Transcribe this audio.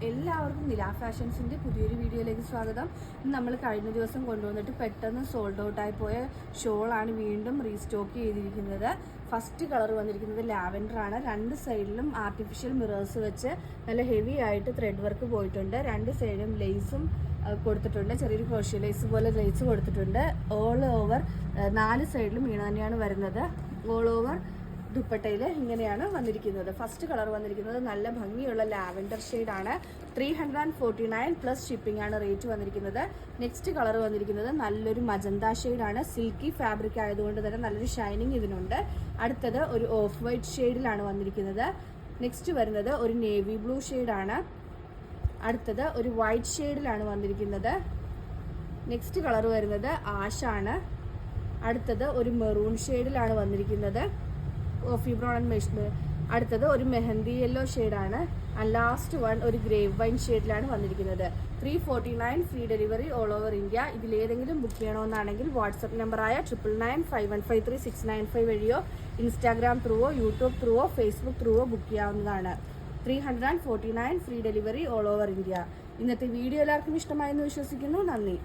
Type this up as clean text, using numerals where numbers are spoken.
എല്ലാവർക്കും നില ഫാഷൻസിൻ്റെ പുതിയൊരു വീഡിയോയിലേക്ക് സ്വാഗതം. നമ്മൾ കഴിഞ്ഞ ദിവസം കൊണ്ടുവന്നിട്ട് പെട്ടെന്ന് സോൾഡ് ഔട്ടായി പോയ ഷോളാണ് വീണ്ടും റീസ്റ്റോക്ക് ചെയ്തിരിക്കുന്നത്. ഫസ്റ്റ് കളർ വന്നിരിക്കുന്നത് ലാവൻഡർ ആണ്. രണ്ട് സൈഡിലും ആർട്ടിഫിഷ്യൽ മിറേഴ്സ് വെച്ച് നല്ല ഹെവി ആയിട്ട് ത്രെഡ് വർക്ക് പോയിട്ടുണ്ട്. രണ്ട് സൈഡിലും ലേസും കൊടുത്തിട്ടുണ്ട്. ചെറിയൊരു ക്രോഷ്യ ലേസ് പോലെ ലേസ് കൊടുത്തിട്ടുണ്ട്. ഓൾ ഓവർ 4 സൈഡിലും ഇങ്ങനെ തന്നെയാണ് വരുന്നത്. ഓൾ ഓവർ ദുപ്പട്ടയിൽ ഇങ്ങനെയാണ് വന്നിരിക്കുന്നത്. ഫസ്റ്റ് കളർ വന്നിരിക്കുന്നത് നല്ല ഭംഗിയുള്ള ലാവൻഡർ ഷെയ്ഡാണ്. 349 പ്ലസ് ഷിപ്പിംഗ് ആണ് റേറ്റ് വന്നിരിക്കുന്നത്. നെക്സ്റ്റ് കളർ വന്നിരിക്കുന്നത് നല്ലൊരു മജന്ത ഷെയ്ഡാണ്. സിൽക്കി ഫാബ്രിക് ആയതുകൊണ്ട് തന്നെ നല്ലൊരു ഷൈനിങ് ഇതിനുണ്ട്. അടുത്തത് ഒരു ഓഫ് വൈറ്റ് ഷെയ്ഡിലാണ് വന്നിരിക്കുന്നത്. നെക്സ്റ്റ് വരുന്നത് ഒരു നേവി ബ്ലൂ ഷെയ്ഡാണ്. അടുത്തത് ഒരു വൈറ്റ് ഷെയ്ഡിലാണ് വന്നിരിക്കുന്നത്. നെക്സ്റ്റ് കളർ വരുന്നത് ആഷാണ്. അടുത്തത് ഒരു മെറൂൺ ഷെയ്ഡിലാണ് വന്നിരിക്കുന്നത്. Coffee brown and mesh. അടുത്തത് ഒരു മെഹന്തി യെല്ലോ ഷെയ്ഡാണ്. ആൻഡ് ലാസ്റ്റ് വൺ ഒരു ഗ്രേവ് വൈൻ ഷെയ്ഡിലാണ് വന്നിരിക്കുന്നത്. 349 free delivery all over India. ഇതിലേതെങ്കിലും ബുക്ക് ചെയ്യണമെന്നാണെങ്കിൽ വാട്സപ്പ് നമ്പറായ 9951533695 വഴിയോ ഇൻസ്റ്റാഗ്രാം ത്രൂവോ യൂട്യൂബ് ത്രൂവോ ഫേസ്ബുക്ക് ത്രൂവോ ബുക്ക് ചെയ്യാവുന്നതാണ്. 349 free delivery all over India. ഇന്നത്തെ വീഡിയോ എല്ലാവർക്കും ഇഷ്ടമായെന്ന് വിശ്വസിക്കുന്നു. നന്ദി.